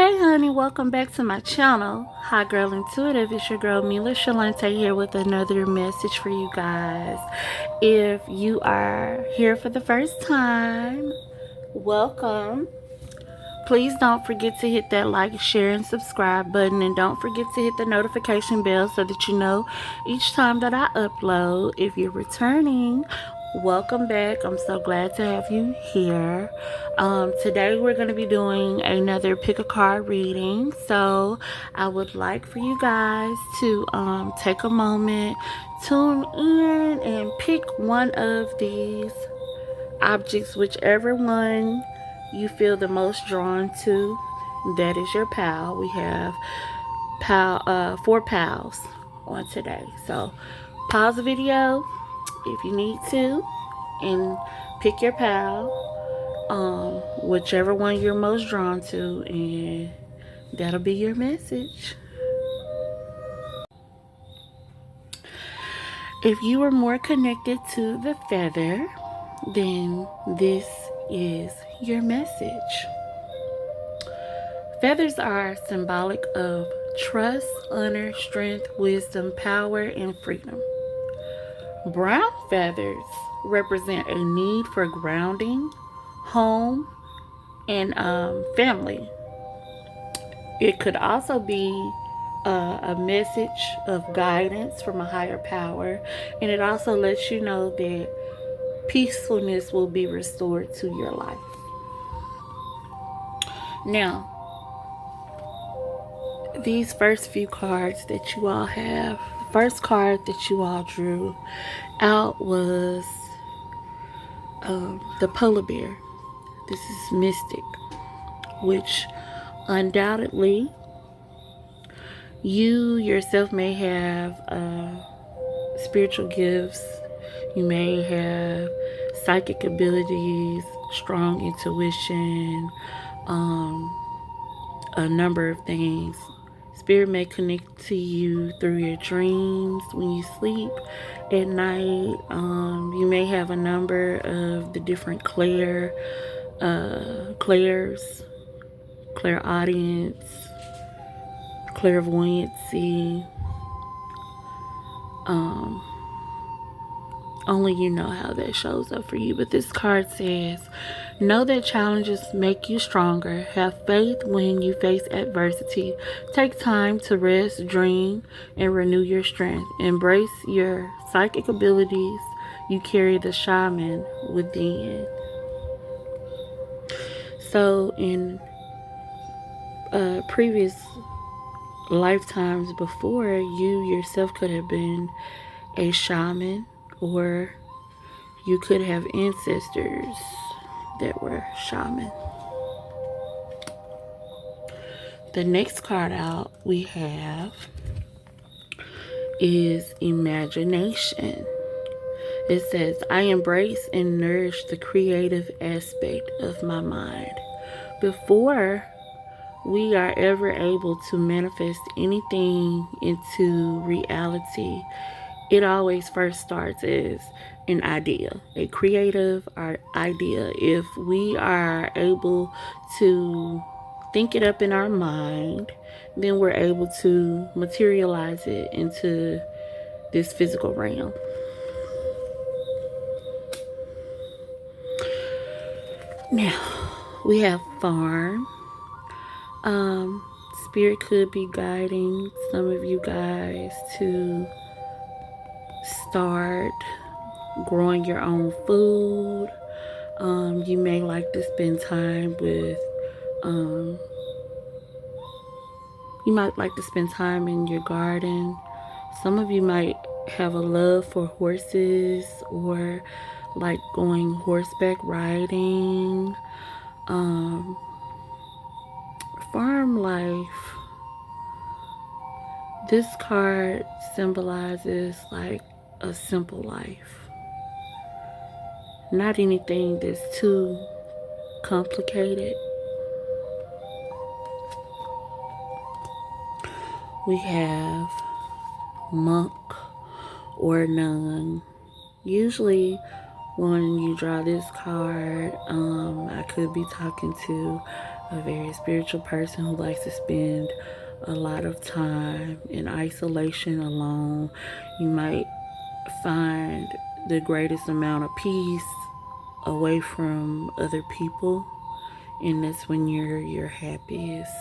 Hey honey, welcome back to my channel. Hi Girl Intuitive, it's your girl Mila Shalante here with another message for you guys. If you are here for the first time, welcome. Please don't forget to hit that like, share, and subscribe button, and don't forget to hit the notification bell so that you know each time that I upload. If you're returning, welcome back. I'm so glad to have you here. Today we're going to be doing another pick a card reading. So I would like for you guys to take a moment, tune in, and pick one of these objects, whichever one you feel the most drawn to. That is your pal. We have four pals on today. So pause the video if you need to and pick your pal, whichever one you're most drawn to, and that'll be your message. If you are more connected to the feather, then this is your message. Feathers are symbolic of trust, honor, strength, wisdom, power, and freedom. Brown feathers represent a need for grounding, home, and family. It could also be a message of guidance from a higher power, and it also lets you know that peacefulness will be restored to your life. Now, these first few cards that you all have, the first card that you all drew out was the polar bear. This is mystic, which undoubtedly you yourself may have spiritual gifts. You may have psychic abilities, strong intuition, a number of things. Spirit may connect to you through your dreams when you sleep at night. You may have a number of the different clairs, clairaudience, clairvoyancy. Only you know how that shows up for you. But this card says, know that challenges make you stronger. Have faith when you face adversity. Take time to rest, dream, and renew your strength. Embrace your psychic abilities. You carry the shaman within. So in previous lifetimes before, you yourself could have been a shaman, or you could have ancestors that were shaman. The next card out we have is imagination. It says, I embrace and nourish the creative aspect of my mind. Before we are ever able to manifest anything into reality, it always first starts as an idea, a creative idea. If we are able to think it up in our mind, then we're able to materialize it into this physical realm. Now, we have farm. Spirit could be guiding some of you guys to start growing your own food. You may like to spend time with, you might like to spend time in your garden. Some of you might have a love for horses or like going horseback riding. Farm life. This card symbolizes like a simple life. Not anything that's too complicated. We have monk or nun. Usually when you draw this card, I could be talking to a very spiritual person who likes to spend a lot of time in isolation alone. You might find the greatest amount of peace away from other people, and that's when you're your happiest.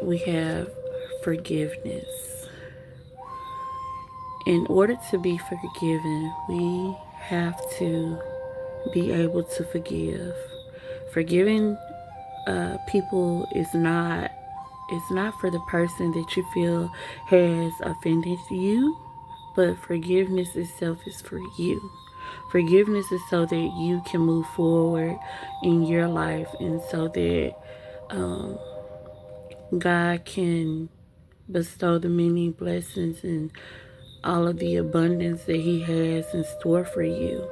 We have forgiveness. In order to be forgiven, we have to be able to forgive. Forgiving people is not, it's not for the person that you feel has offended you, but forgiveness itself is for you. Forgiveness is so that you can move forward in your life, and so that God can bestow the many blessings and all of the abundance that He has in store for you.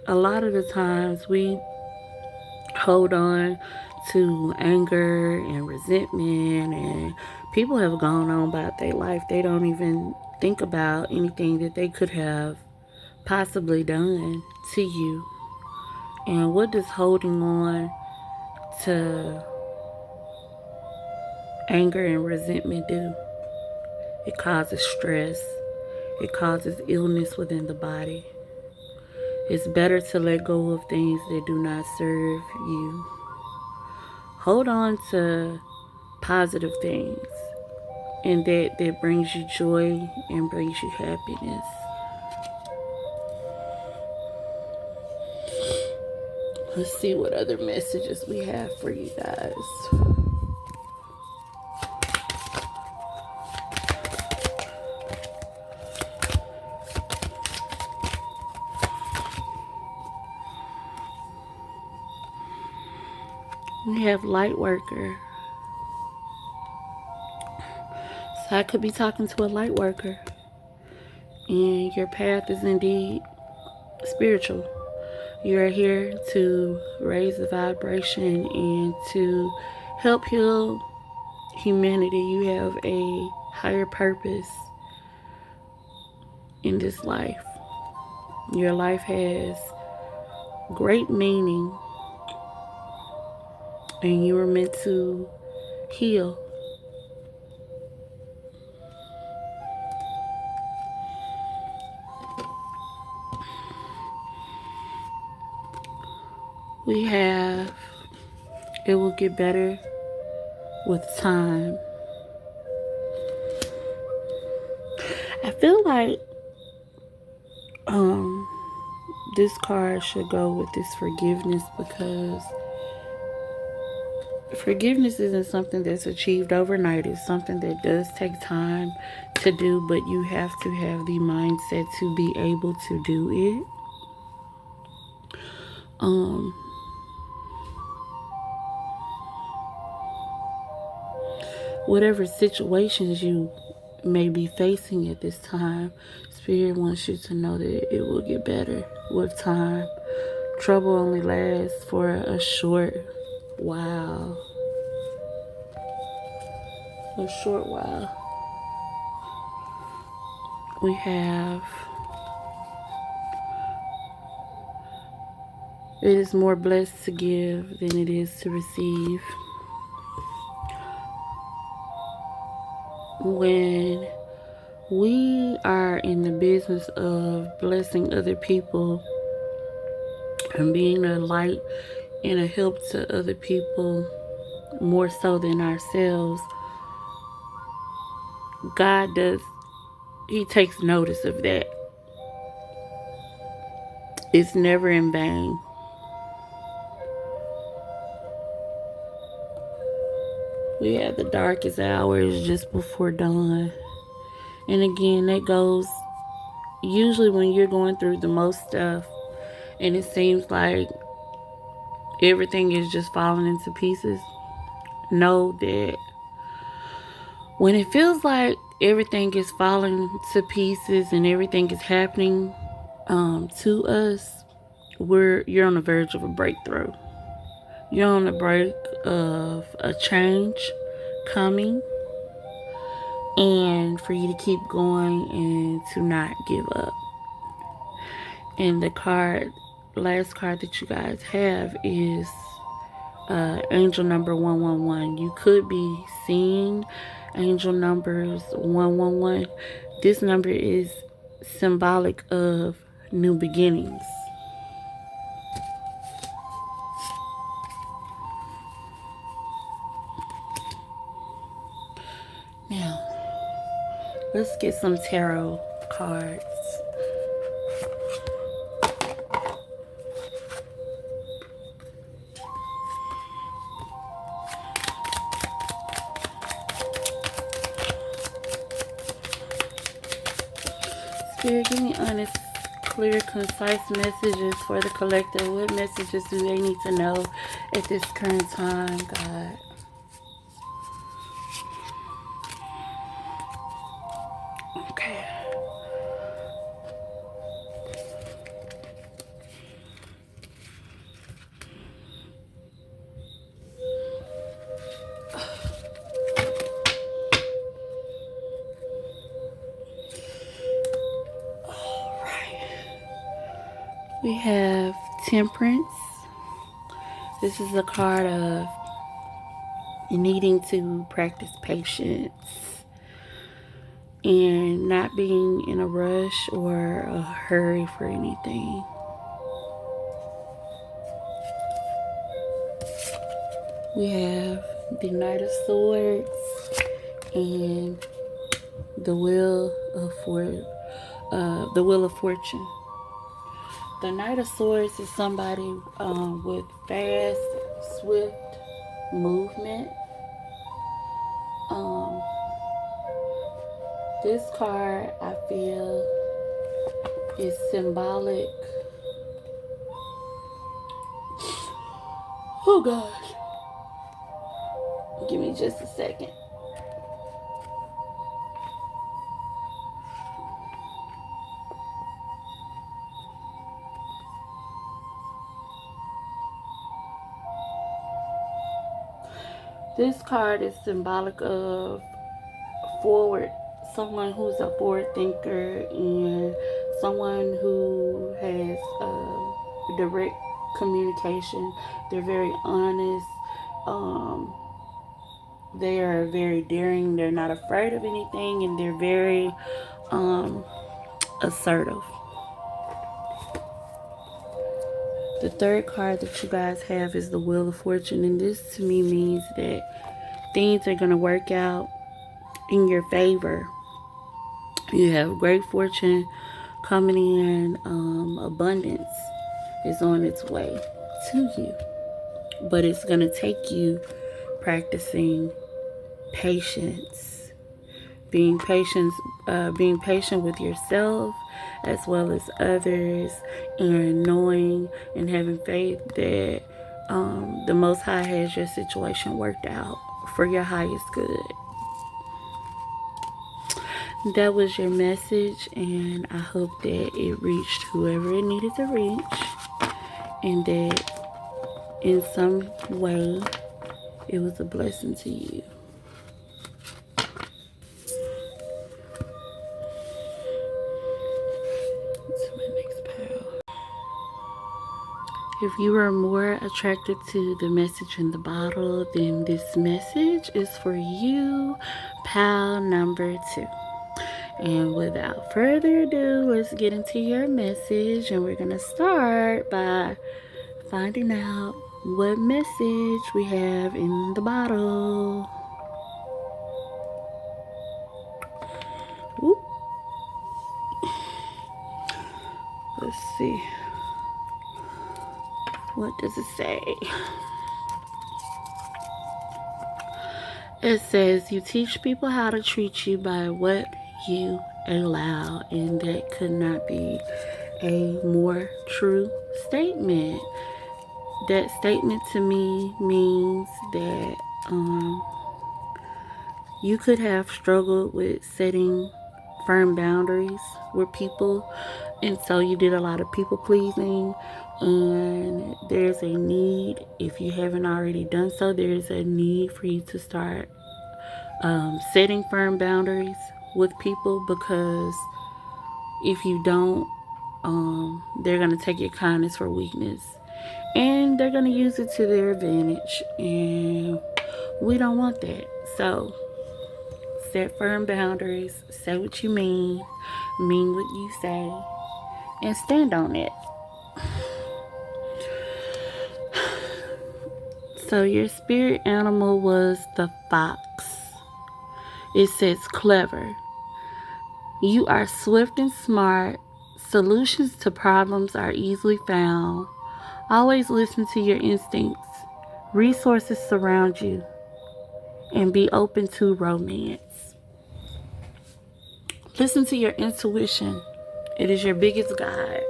A lot of the times we hold on to anger and resentment, and people have gone on about their life. They don't even think about anything that they could have possibly done to you. And what does holding on to anger and resentment do? It causes stress. It causes illness within the body. It's better to let go of things that do not serve you. Hold on to positive things, and that brings you joy and brings you happiness. Let's see what other messages we have for you guys. We have light worker. So I could be talking to a light worker, and your path is indeed spiritual. You are here to raise the vibration and to help heal humanity. You have a higher purpose in this life. Your life has great meaning, and you were meant to heal. We have, it will get better with time. I feel like this card should go with this forgiveness, because forgiveness isn't something that's achieved overnight. It's something that does take time to do, but you have to have the mindset to be able to do it. Whatever situations you may be facing at this time, Spirit wants you to know that it will get better with time. Trouble only lasts for a short while. A short while. We have, it is more blessed to give than it is to receive. When we are in the business of blessing other people and being a light and a help to other people more so than ourselves, God does, He takes notice of that. It's never in vain. We have the darkest hours just before dawn. And again, that goes usually when you're going through the most stuff and it seems like everything is just falling into pieces. Know that when it feels like everything is falling to pieces and everything is happening to us, you're on the verge of a breakthrough. You're on the brink of a change coming. and for you to keep going and to not give up. And the last card that you guys have is angel number 111. You could be seeing angel numbers 111. This number is symbolic of new beginnings. Now, let's get some tarot cards. Spirit, give me honest, clear, concise messages for the collective. What messages do they need to know at this current time, God? Okay. We have Temperance. This is a card of needing to practice patience and not being in a rush or a hurry for anything. We have the Knight of Swords and the Wheel of Fortune. The Knight of Swords is somebody with fast, swift movement. This card, I feel, is symbolic. Oh gosh. Give me just a second. This card is symbolic of someone who's a forward thinker and someone who has direct communication. They're very honest. They are very daring. They're not afraid of anything, and they're very assertive. The third card that you guys have is the Wheel of Fortune, and this to me means that things are going to work out in your favor. You have great fortune coming in. Abundance is on its way to you, but it's going to take you practicing patience, being patient with yourself as well as others, and knowing and having faith that the Most High has your situation worked out for your highest good. That was your message, and I hope that it reached whoever it needed to reach, and that in some way it was a blessing to you. If you are more attracted to the message in the bottle, then this message is for you, pal number 2. And without further ado, let's get into your message, and we're going to start by finding out what message we have in the bottle. Oop. Let's see. What does it say? It says, you teach people how to treat you by what you allow. And that could not be a more true statement. That statement to me means that you could have struggled with setting firm boundaries with people, and so you did a lot of people pleasing, and there's a need, if you haven't already done so, there's a need for you to start setting firm boundaries with people, because if you don't, they're going to take your kindness for weakness, and they're going to use it to their advantage, and we don't want that. So set firm boundaries, say what you mean what you say, and stand on it. So your spirit animal was the fox. It says clever. You are swift and smart. Solutions to problems are easily found. Always listen to your instincts. Resources surround you. And be open to romance. Listen to your intuition. It is your biggest guide.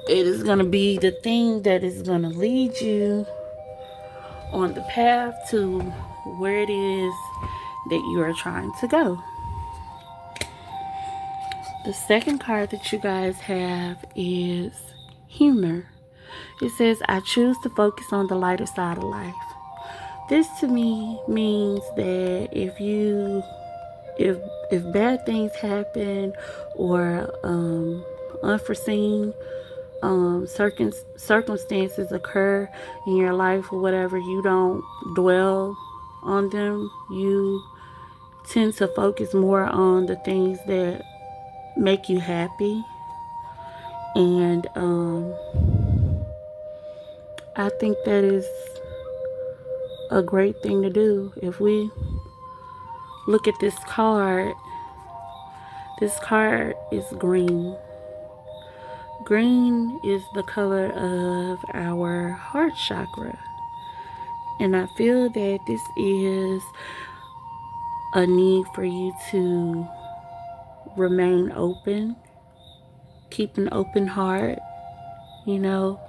It is going to be the thing that is going to lead you on the path to where it is that you are trying to go. The second card that you guys have is humor. It says, I choose to focus on the lighter side of life. This to me means that if bad things happen, or unforeseen circumstances occur in your life or whatever, you don't dwell on them. You tend to focus more on the things that make you happy. And I think that is a great thing to do. If we look at this card is green. Green is the color of our heart chakra. And I feel that this is a need for you to remain open, keep an open heart, you know.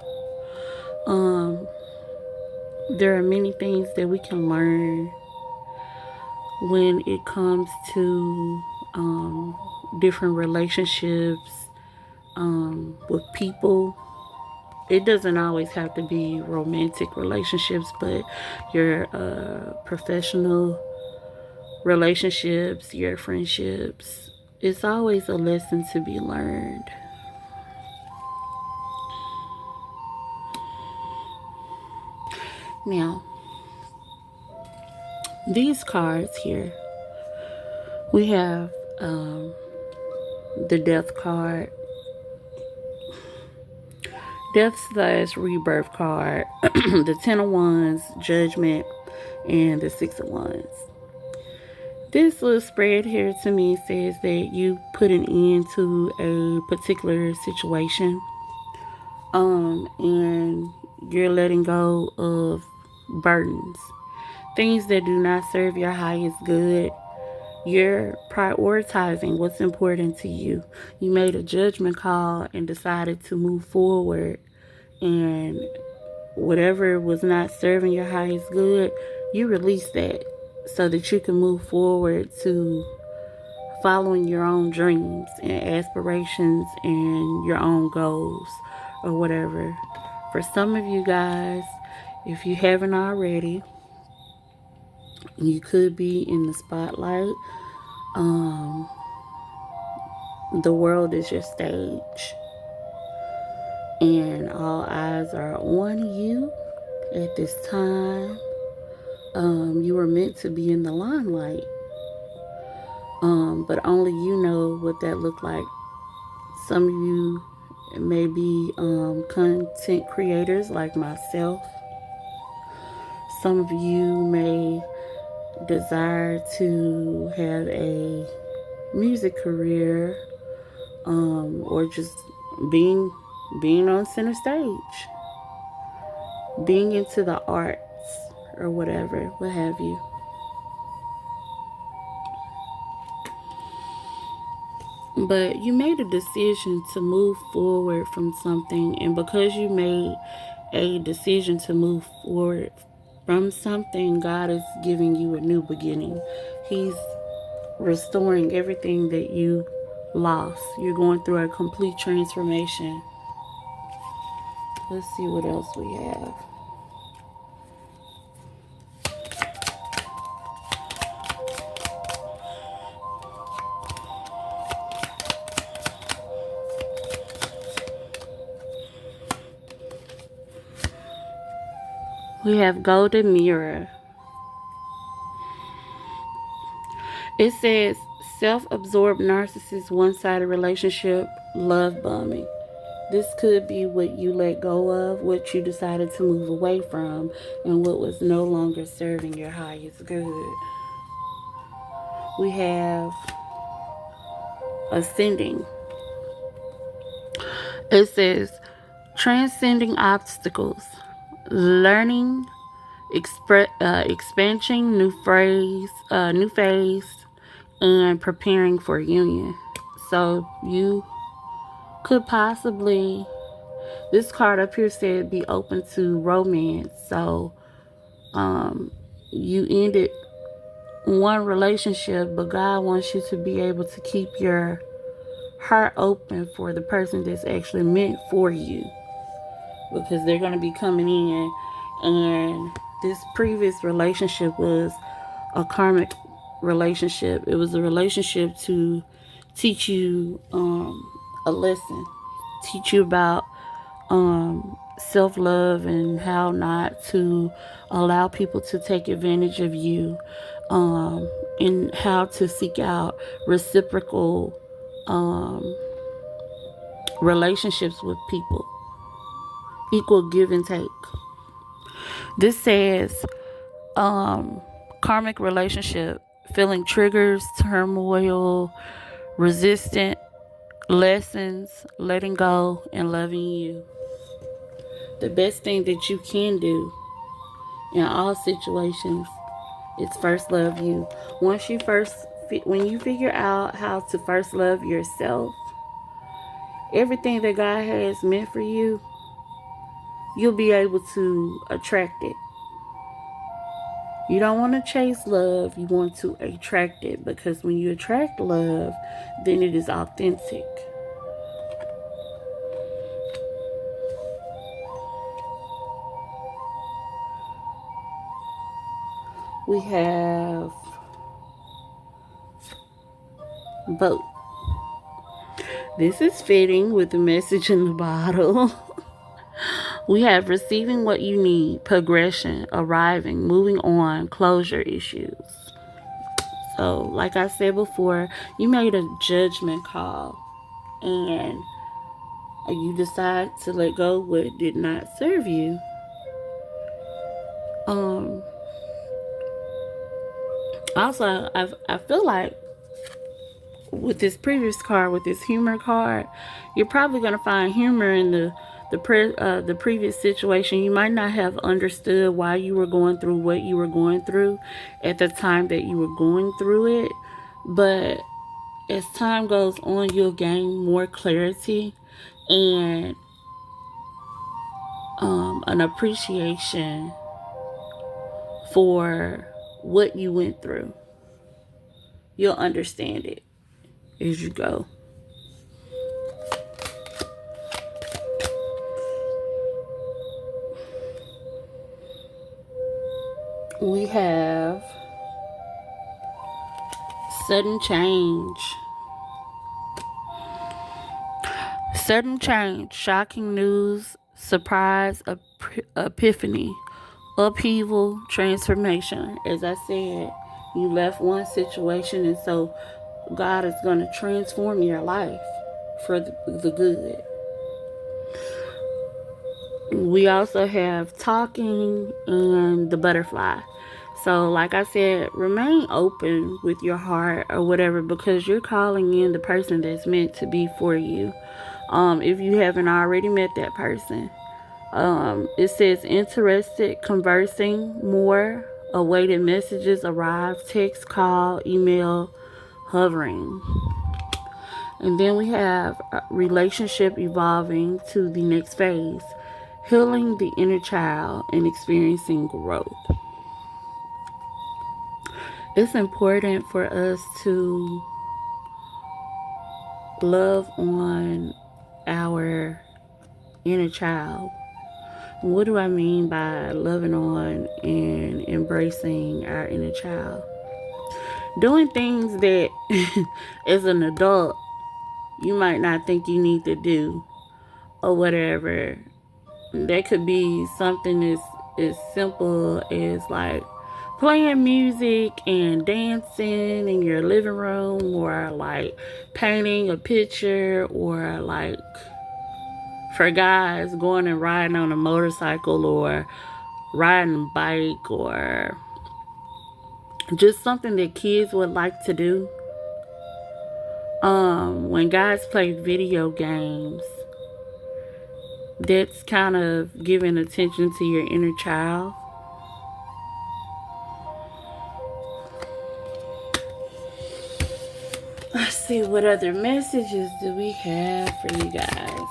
There are many things that we can learn when it comes to different relationships with people. It doesn't always have to be romantic relationships, but your professional relationships, your friendships. It's always a lesson to be learned. Now, these cards here, we have the Death card, Death/Rebirth card, the Ten of Wands, Judgment, and the Six of Wands. This little spread here to me says that you put an end to a particular situation, and you're letting go of burdens, things that do not serve your highest good. You're prioritizing what's important to you. You made a judgment call and decided to move forward, and whatever was not serving your highest good, you release that so that you can move forward to following your own dreams and aspirations and your own goals or whatever. For some of you guys, if you haven't already, you could be in the spotlight. The world is your stage, and all eyes are on you at this time. You were meant to be in the limelight, but only you know what that looked like. Some of you may be content creators like myself. Some of you may desire to have a music career, or just being on center stage, being into the arts or whatever, what have you. But you made a decision to move forward from something, and because you made a decision to move forward from something, God is giving you a new beginning. He's restoring everything that you lost. You're going through a complete transformation. Let's see what else we have. We have Golden Mirror. It says self-absorbed narcissist, one-sided relationship, love bombing. This could be what you let go of, what you decided to move away from, and what was no longer serving your highest good. We have Ascending. It says transcending obstacles, learning, expansion, new phase, and preparing for union. So you could possibly, this card up here said be open to romance. So you ended one relationship, but God wants you to be able to keep your heart open for the person that's actually meant for you, because they're going to be coming in. And this previous relationship was a karmic relationship. It was a relationship to teach you a lesson, teach you about self-love and how not to allow people to take advantage of you, and how to seek out reciprocal relationships with people, equal give and take. This says karmic relationship, feeling triggers, turmoil, resistant, lessons, letting go, and loving you. The best thing that you can do in all situations is first love you. When you figure out how to first love yourself, everything that God has meant for you, you'll be able to attract it. You don't want to chase love, you want to attract it, because when you attract love, then it is authentic. We have Boat. This is fitting with the message in the bottle. We have receiving what you need, progression, arriving, moving on, closure issues. So, like I said before, you made a judgment call and you decide to let go what did not serve you. Also, I feel like with this previous card, with this humor card, you're probably going to find humor in the previous situation. You might not have understood why you were going through what you were going through at the time that you were going through it, but as time goes on, you'll gain more clarity and an appreciation for what you went through. You'll understand it as you go. We have sudden change. Sudden change, shocking news, surprise, epiphany, upheaval, transformation. As I said, you left one situation, and so God is going to transform your life for the good. We also have talking and the butterfly. So, like I said, remain open with your heart or whatever, because you're calling in the person that's meant to be for you. If you haven't already met that person, it says interested, conversing more, awaited messages arrive, text, call, email, hovering. And then we have relationship evolving to the next phase, healing the inner child and experiencing growth. It's important for us to love on our inner child. What do I mean by loving on and embracing our inner child? Doing things that as an adult you might not think you need to do or whatever. That could be something as simple as like playing music and dancing in your living room, or like painting a picture, or like for guys going and riding on a motorcycle or riding a bike, or just something that kids would like to do. When guys play video games, that's kind of giving attention to your inner child. Let's see, what other messages do we have for you guys?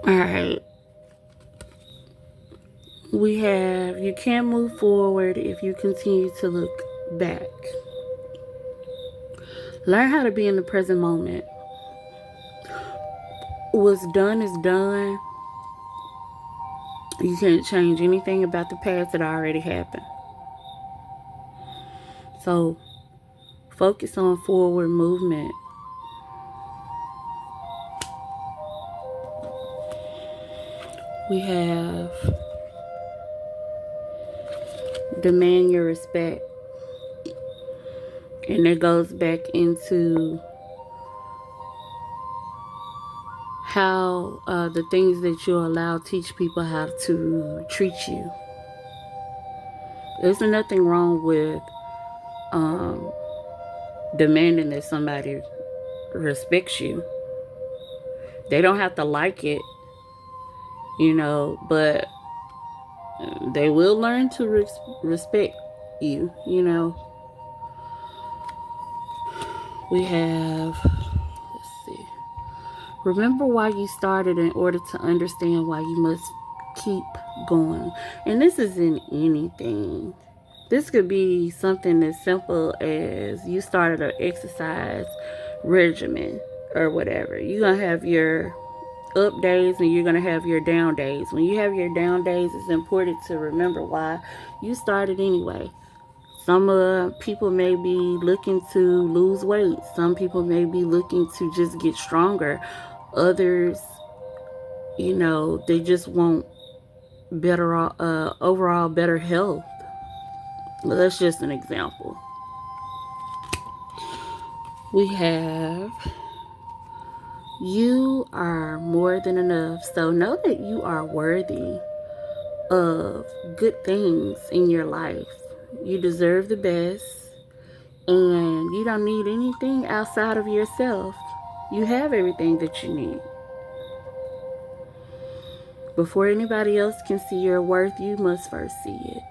Alright. We have, you can't move forward if you continue to look back. Learn how to be in the present moment. What's done is done. You can't change anything about the past that already happened. So focus on forward movement. We have demand your respect. And it goes back into how the things that you allow teach people how to treat you. There's nothing wrong with demanding that somebody respects you. They don't have to like it, but they will learn to respect you, We have, let's see. Remember why you started in order to understand why you must keep going. And this isn't anything. This could be something as simple as you started an exercise regimen or whatever. You're going to have your up days and you're going to have your down days. When you have your down days, it's important to remember why you started anyway. Some people may be looking to lose weight. Some people may be looking to just get stronger. Others, they just want better, overall better health. Well, that's just an example. We have, you are more than enough. So know that you are worthy of good things in your life. You deserve the best, and you don't need anything outside of yourself. You have everything that you need. Before anybody else can see your worth, you must first see it.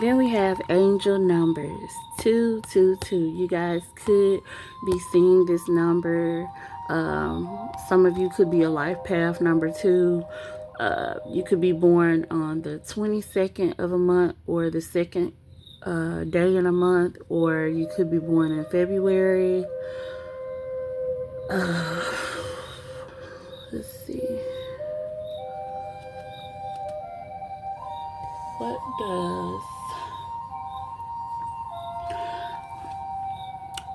Then we have angel numbers, 222. You guys could be seeing this number. Some of you could be a life path number 2. You could be born on the 22nd of a month, or the second day in a month, or you could be born in February. Let's see. What does...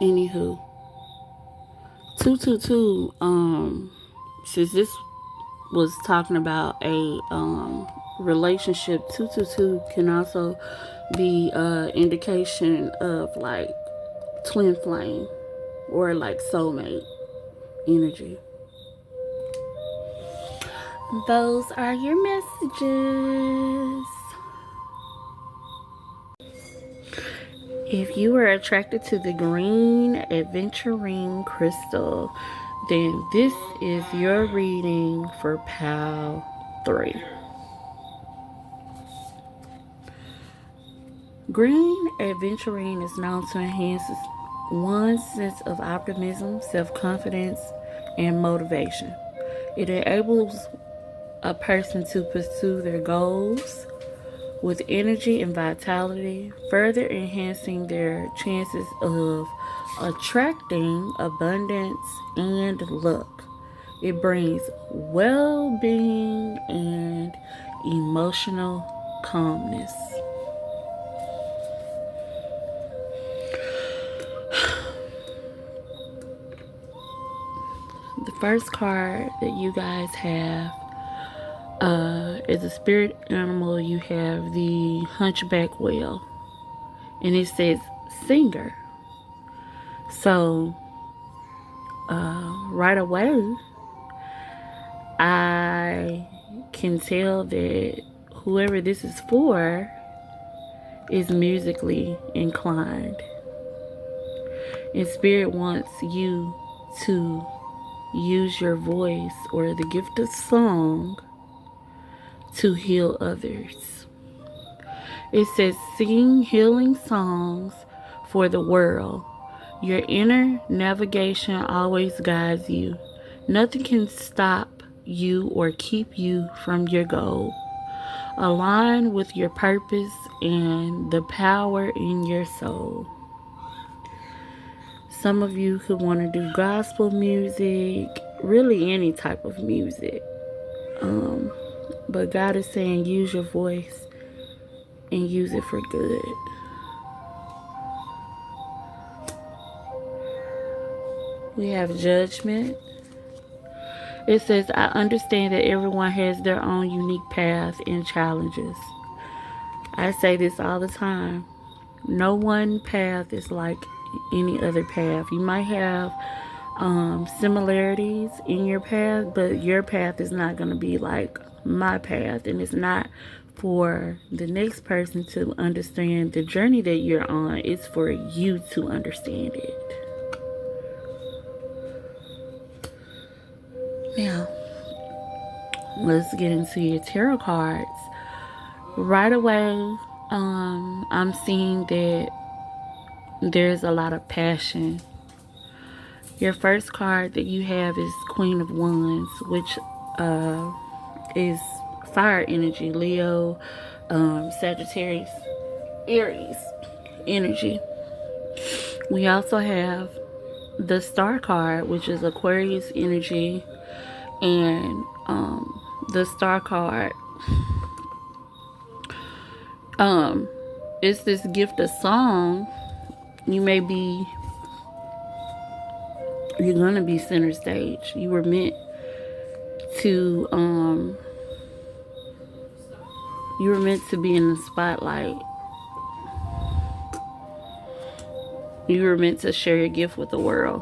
Anywho, 222, since this was talking about a relationship, 222 can also be indication of like twin flame or like soulmate energy. Those are your messages. If you are attracted to the green aventurine crystal, then this is your reading for PAL 3. Green aventurine is known to enhance one's sense of optimism, self-confidence, and motivation. It enables a person to pursue their goals with energy and vitality, further enhancing their chances of attracting abundance and luck. It brings well-being and emotional calmness. The first card that you guys have is a spirit animal. You have the hunchback whale, and it says singer. So right away, I can tell that whoever this is for is musically inclined. And Spirit wants you to use your voice or the gift of song to heal others. It says, sing healing songs for the world. Your inner navigation always guides you. Nothing can stop you or keep you from your goal. Align with your purpose and the power in your soul. Some of you could want to do gospel music, really any type of music. But God is saying use your voice and use it for good. We have judgment. It says, I understand that everyone has their own unique path and challenges. I say this all the time. No one path is like any other path. You might have similarities in your path, but your path is not going to be like my path, and it's not for the next person to understand the journey that you're on. It's for you to understand it. Now, let's get into your tarot cards. Right away, I'm seeing that there's a lot of passion. Your first card that you have is Queen of Wands, which is fire energy, Leo, Sagittarius, Aries energy. We also have the Star card, which is Aquarius energy, and the Star card, it's this gift of song. You're gonna be center stage. You were meant to be in the spotlight. You were meant to share your gift with the world.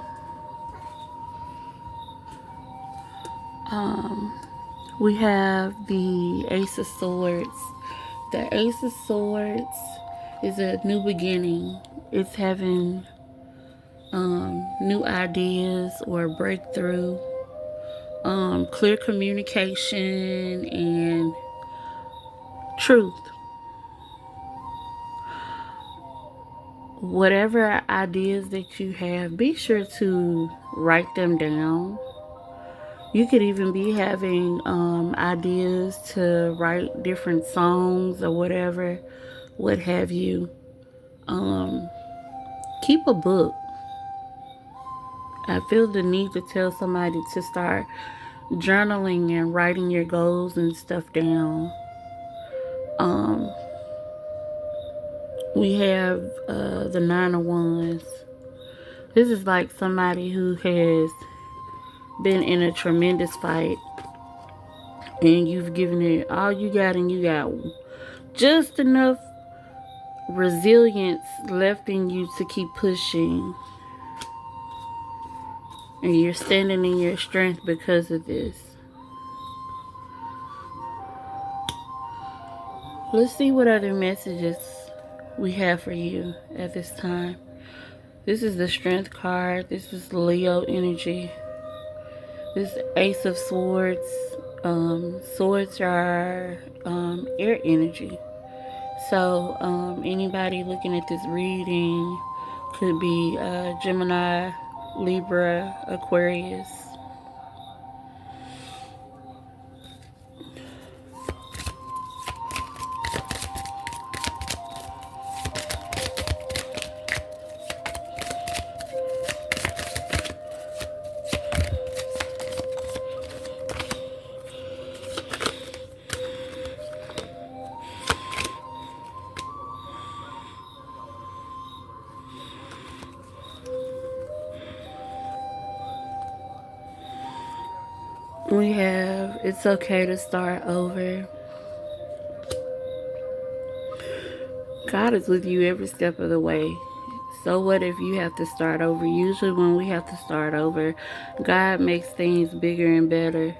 We have the Ace of Swords. The Ace of Swords is a new beginning. It's having new ideas or breakthrough, clear communication, and truth. Whatever ideas that you have, be sure to write them down. You could even be having ideas to write different songs or whatever, what have you. Keep a book. I feel the need to tell somebody to start journaling and writing your goals and stuff down. We have the Nine of Wands. This is like somebody who has been in a tremendous fight, and you've given it all you got, and you got just enough resilience left in you to keep pushing, and you're standing in your strength because of this. Let's see what other messages we have for you at this time. This is the Strength card. This is Leo energy. This Ace of Swords. Swords are air energy. So anybody looking at this reading could be Gemini, Libra, Aquarius. We have it's okay to start over. God is with you every step of the way. So what if you have to start over? Usually when we have to start over, God makes things bigger and better.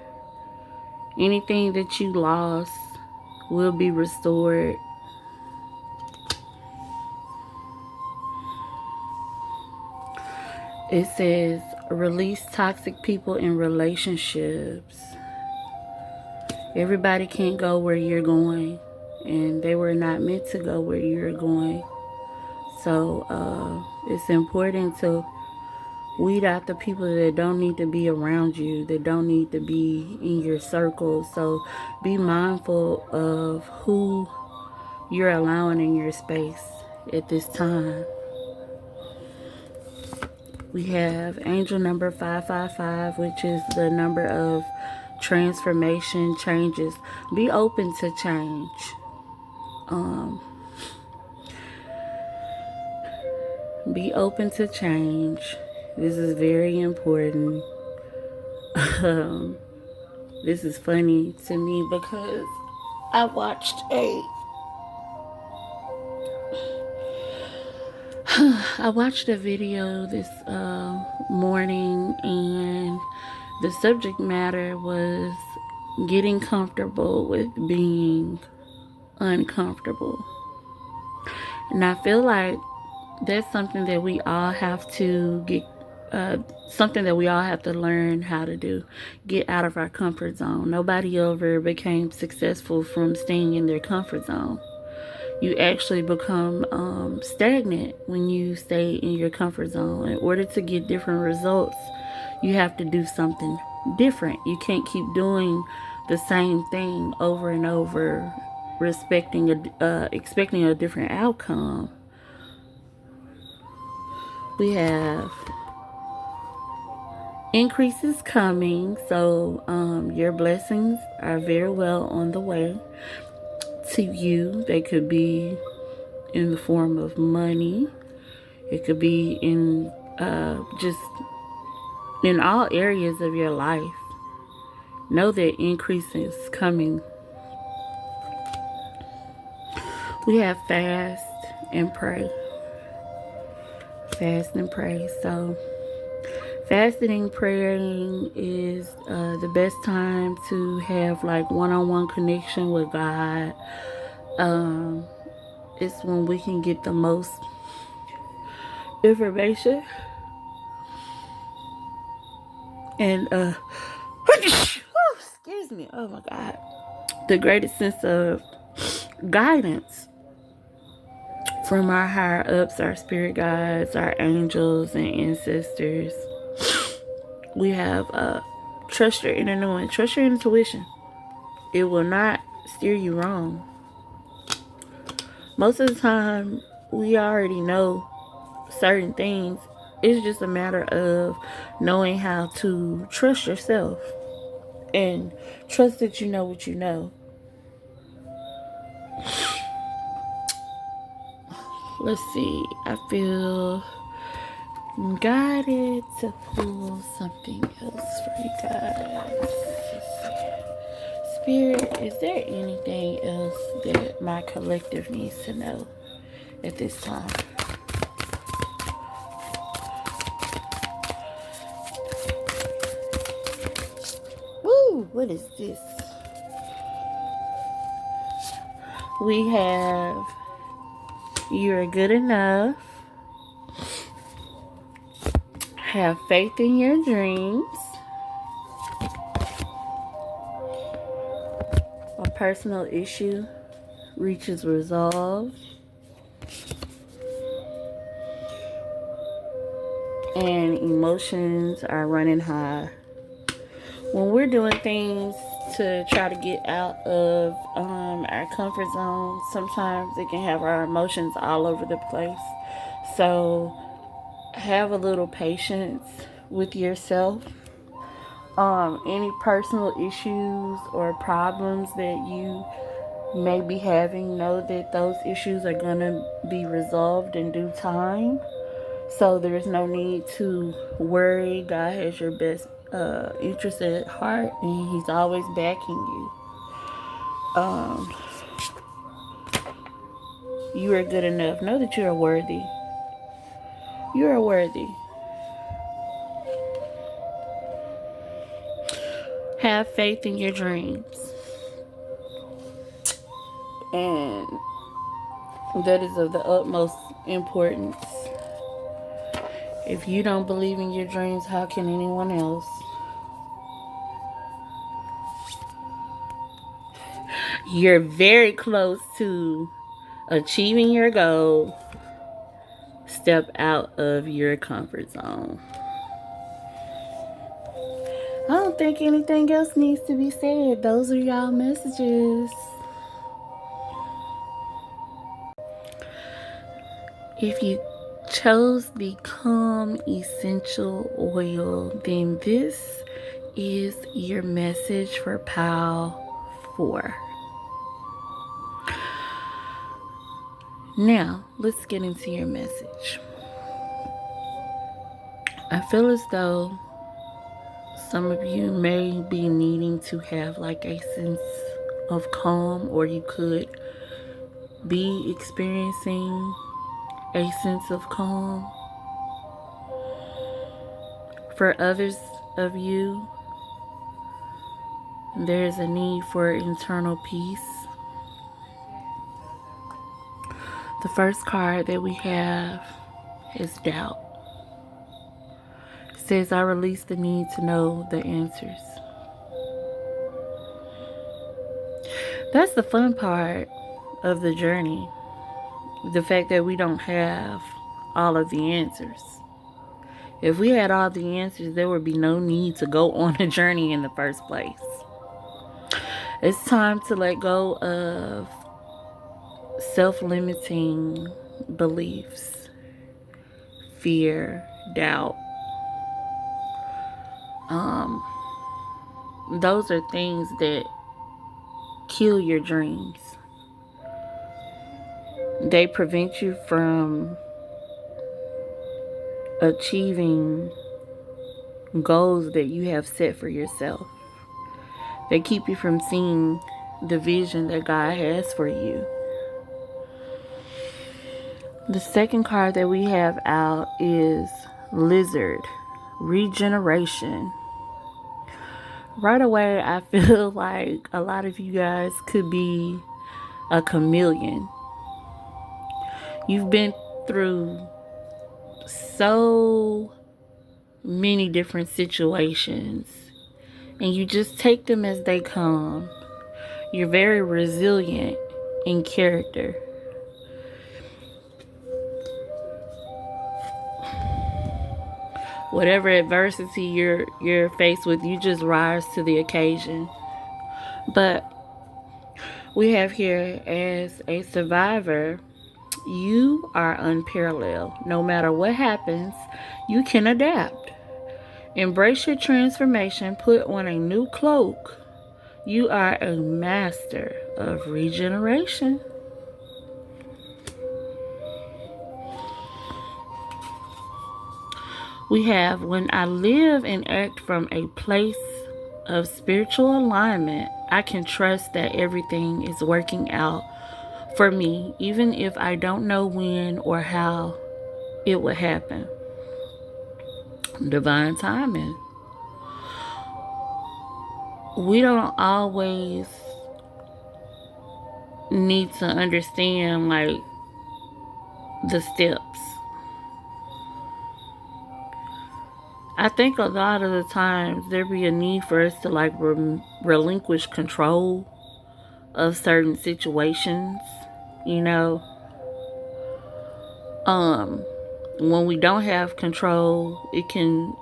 Anything that you lost will be restored. It says release toxic people in relationships. Everybody can't go where you're going, and they were not meant to go where you're going. So it's important to weed out the people that don't need to be around you, that don't need to be in your circle. So be mindful of who you're allowing in your space at this time. We have angel number 555, which is the number of transformation, changes. Be open to change. Be open to change. This is very important. This is funny to me because I watched a video this morning, and the subject matter was getting comfortable with being uncomfortable. And I feel like that's something that we all have to get, something that we all have to learn how to do. Get out of our comfort zone. Nobody ever became successful from staying in their comfort zone. You actually become stagnant when you stay in your comfort zone. In order to get different results, you have to do something different. You can't keep doing the same thing over and over, expecting a different outcome. We have increases coming, so your blessings are very well on the way to you. They could be in the form of money. It could be in just in all areas of your life. Know that increase is coming. We have fast and pray. Fast and pray. So fasting and praying is the best time to have like one-on-one connection with God. It's when we can get the most information and excuse me, oh my God, the greatest sense of guidance from our higher ups, our spirit guides, our angels and ancestors. We have trust your inner knowing, trust your intuition. It will not steer you wrong. Most of the time, we already know certain things. It's just a matter of knowing how to trust yourself and trust that you know what you know. Let's see. I feel guided to pull something else for you guys. Spirit, is there anything else that my collective needs to know at this time? Woo! What is this? We have you're good enough. Have faith in your dreams. A personal issue reaches resolve. And emotions are running high. When we're doing things to try to get out of our comfort zone, sometimes it can have our emotions all over the place. So have a little patience with yourself. Any personal issues or problems that you may be having, know that those issues are going to be resolved in due time. So there's no need to worry. God has your best interest at heart, and he's always backing you. You are good enough. Know that you are worthy. You are worthy. Have faith in your dreams. And that is of the utmost importance. If you don't believe in your dreams, how can anyone else? You're very close to achieving your goal. Step out of your comfort zone. I don't think anything else needs to be said. Those are y'all messages. If you chose the Calm Essential Oil, then this is your message for Pile 4. Now, let's get into your message. I feel as though some of you may be needing to have like a sense of calm, or you could be experiencing a sense of calm. For others of you, there's a need for internal peace. The first card that we have is doubt. It says, I release the need to know the answers. That's the fun part of the journey. The fact that we don't have all of the answers. If we had all the answers, there would be no need to go on a journey in the first place. It's time to let go of self-limiting beliefs, fear, doubt. Those are things that kill your dreams. They prevent you from achieving goals that you have set for yourself. They keep you from seeing the vision that God has for you. The second card that we have out is Lizard, Regeneration. Right away, I feel like a lot of you guys could be a chameleon. You've been through so many different situations, and you just take them as they come. You're very resilient in character. Whatever adversity you're faced with, you just rise to the occasion. But we have here, as a survivor, you are unparalleled. No matter what happens, you can adapt. Embrace your transformation. Put on a new cloak. You are a master of regeneration. We have, when I live and act from a place of spiritual alignment, I can trust that everything is working out for me, even if I don't know when or how it will happen. Divine timing. We don't always need to understand like the steps. I think a lot of the times there be a need for us to like relinquish control of certain situations, you know. When we don't have control, it can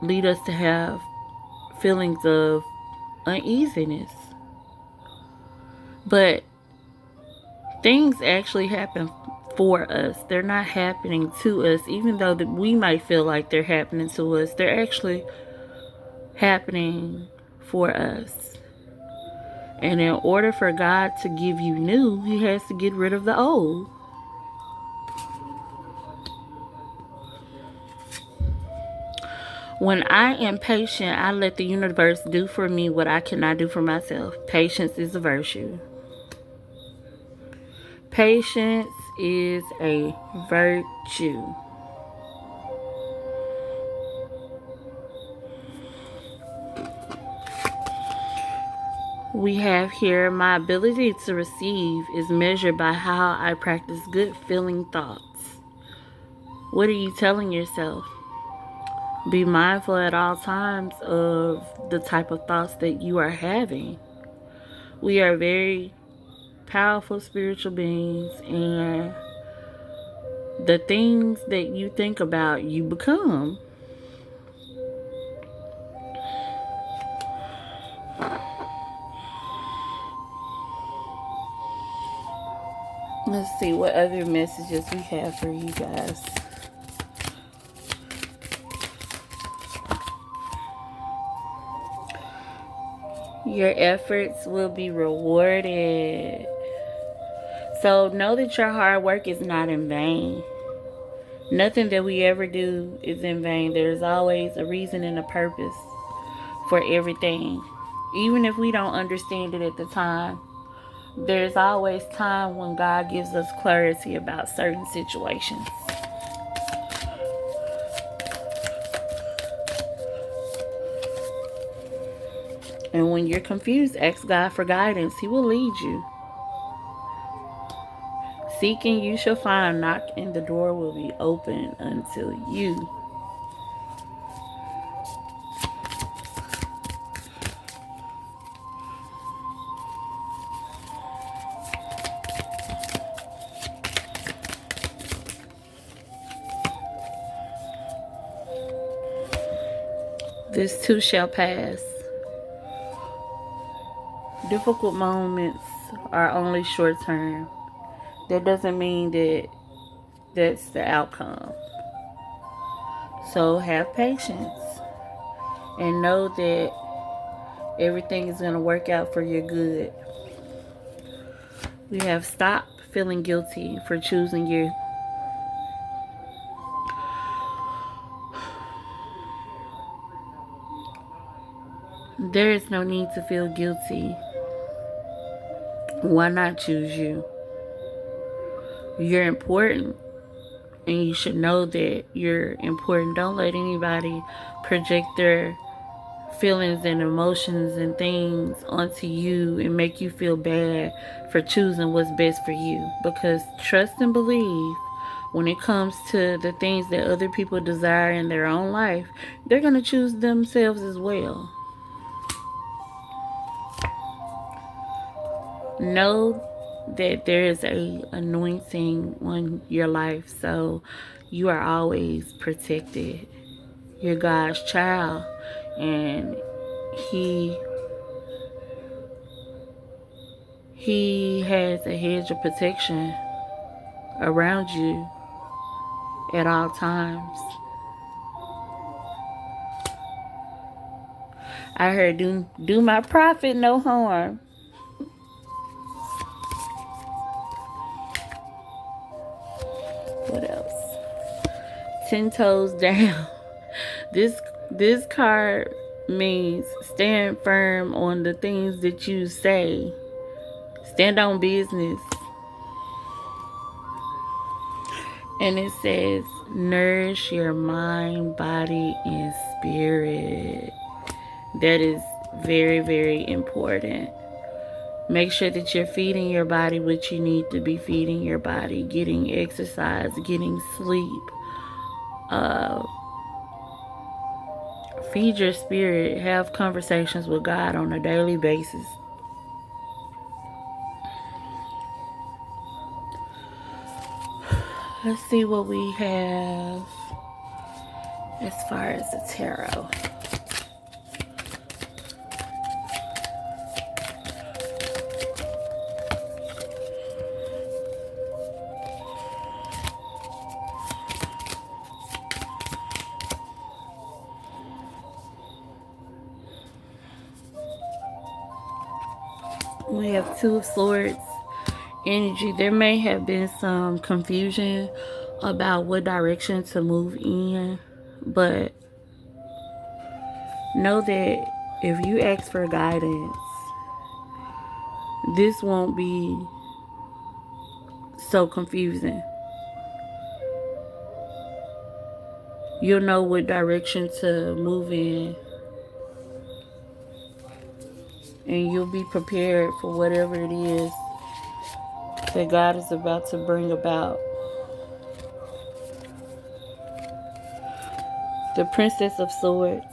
lead us to have feelings of uneasiness. But things actually happen for us. They're not happening to us, even though that we might feel like they're happening to us. They're actually happening for us. And in order for God to give you new, He has to get rid of the old. When I am patient, I let the universe do for me what I cannot do for myself. Patience is a virtue. Patience is a virtue. We have here, my ability to receive is measured by how I practice good feeling thoughts. What are you telling yourself? Be mindful at all times of the type of thoughts that you are having. We are very powerful spiritual beings, and the things that you think about, you become. Let's see what other messages we have for you guys. Your efforts will be rewarded. So know that your hard work is not in vain. Nothing that we ever do is in vain. There's always a reason and a purpose for everything. Even if we don't understand it at the time, there's always time when God gives us clarity about certain situations. And when you're confused, ask God for guidance. He will lead you. Seeking, you shall find. Knock, and the door will be open until you. This too shall pass. Difficult moments are only short term. That doesn't mean that that's the outcome. So have patience and know that everything is going to work out for your good. We have stop feeling guilty for choosing you. There is no need to feel guilty. Why not choose you? You're important, and you should know that you're important. Don't let anybody project their feelings and emotions and things onto you and make you feel bad for choosing what's best for you. Because trust and believe, when it comes to the things that other people desire in their own life, they're going to choose themselves as well. Know that there is a anointing on your life, so you are always protected. You're God's child, and He has a hedge of protection around you at all times. I heard do my prophet no harm. What else? 10 toes down. This card means stand firm on the things that you say. Stand on business. And it says, nourish your mind, body, and spirit. That is very, very important. Make sure that you're feeding your body what you need to be feeding your body. Getting exercise, getting sleep. Feed your spirit. Have conversations with God on a daily basis. Let's see what we have as far as the tarot. We have Two of Swords energy. There may have been some confusion about what direction to move in, but Know that if you ask for guidance, this won't be so confusing. You'll know what direction to move in, and you'll be prepared for whatever it is that God is about to bring about. The Princess of Swords.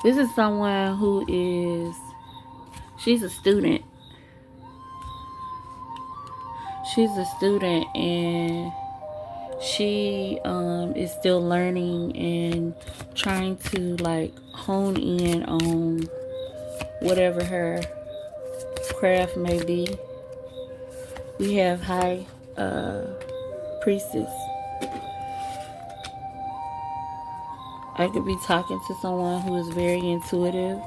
This is someone who is, she's a student. She's a student, and she is still learning and trying to like hone in on whatever her craft may be. We have High Priestess. I could be talking to someone who is very intuitive.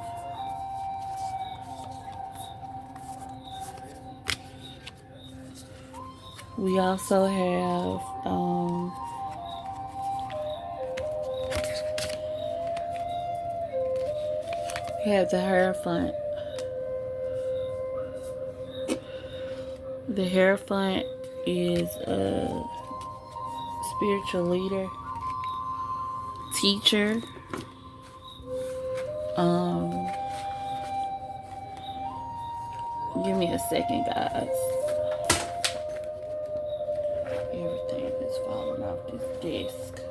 We also have the Hierophant. The Hierophant is a spiritual leader, teacher. Give me a second, guys. Everything is falling off this desk.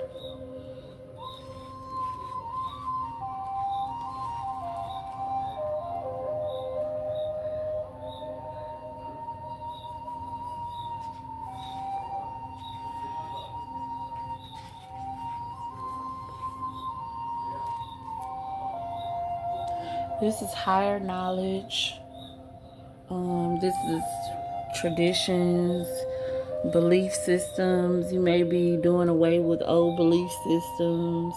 This is higher knowledge. This is traditions, belief systems. You may be doing away with old belief systems.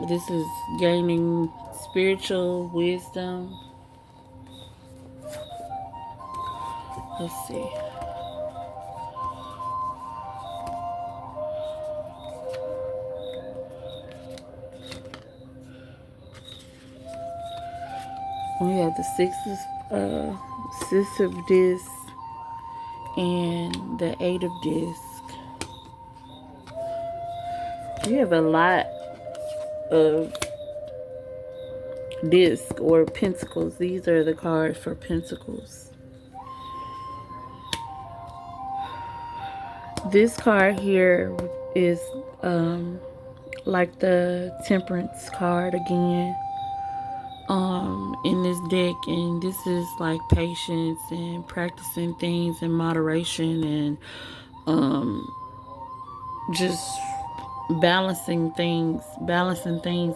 This is gaining spiritual wisdom. Let's see. We have the Six of Discs and the Eight of Discs. We have a lot of disc or pentacles. These are the cards for pentacles. This card here is like the Temperance card again in this deck, and this is like patience and practicing things in moderation and just balancing things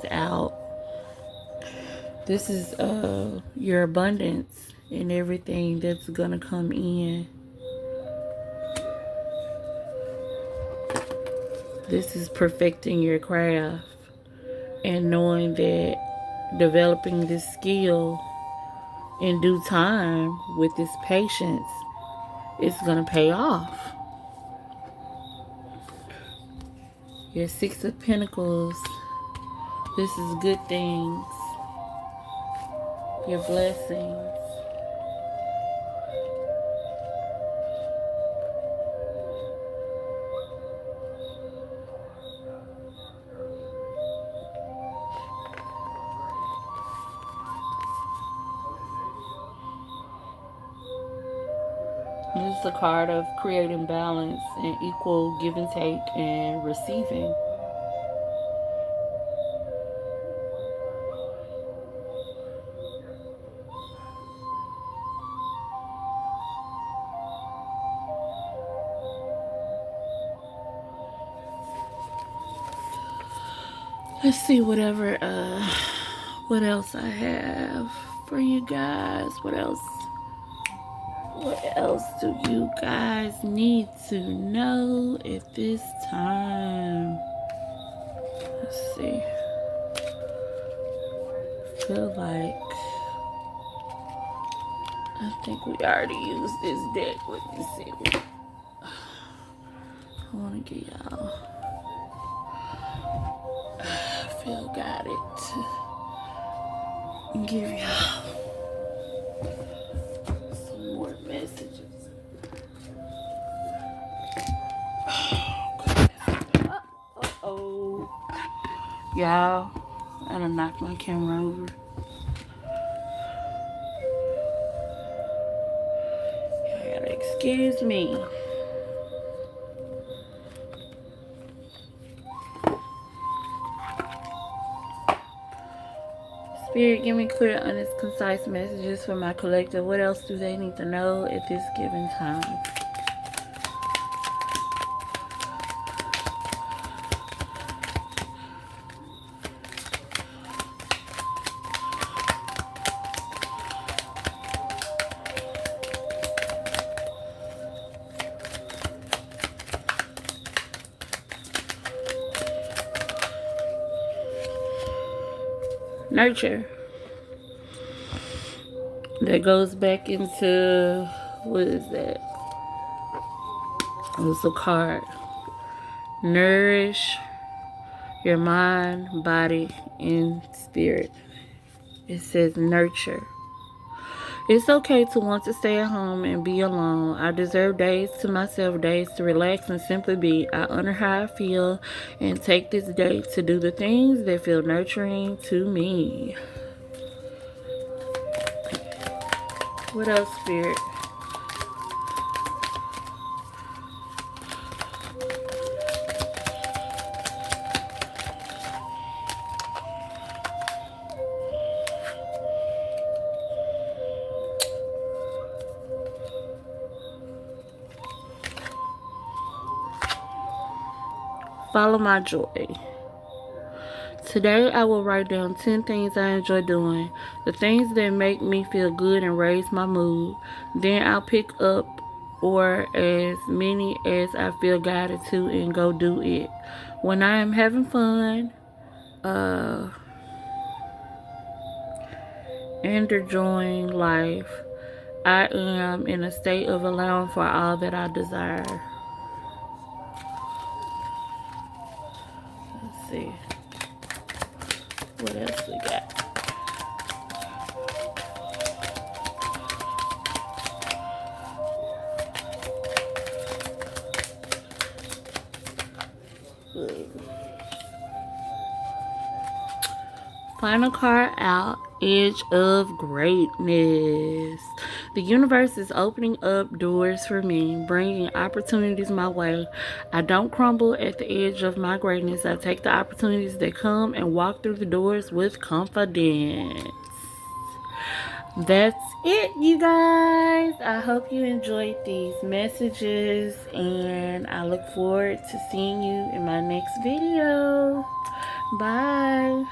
out. This is your abundance and everything that's gonna come in. This is perfecting your craft and knowing that developing this skill in due time with this patience is gonna pay off. Your Six of Pentacles. This is good things. Your blessings. This is a card of creating balance and equal give and take and receiving. Let's see what else I have for you guys. What else do you guys need to know at this time? Let's see. I feel like I think we already used this deck. Let me see. I want to get y'all. and give y'all some more messages. Uh-oh. Y'all, I done knocked my camera over. You gotta excuse me. Spirit, give me clear, honest, concise messages for my collective. What else do they need to know at this given time? Nurture. That goes back into, what is that? It was a card. Nourish your mind, body, and spirit. It says nurture. It's okay to want to stay at home and be alone. I deserve days to myself, days to relax and simply be. I honor how I feel and take this day to do the things that feel nurturing to me. What else, Spirit? Follow my joy. Today I will write down 10 things I enjoy doing, the things that make me feel good and raise my mood. Then I'll pick up or as many as I feel guided to and go do it. When I am having fun and enjoying life, I am in a state of allowing for all that I desire. Let's see. What else we got? Final card out, Edge of Greatness. The universe is opening up doors for me, bringing opportunities my way. I don't crumble at the edge of my greatness. I take the opportunities that come and walk through the doors with confidence. That's it, you guys. I hope you enjoyed these messages, and I look forward to seeing you in my next video. Bye.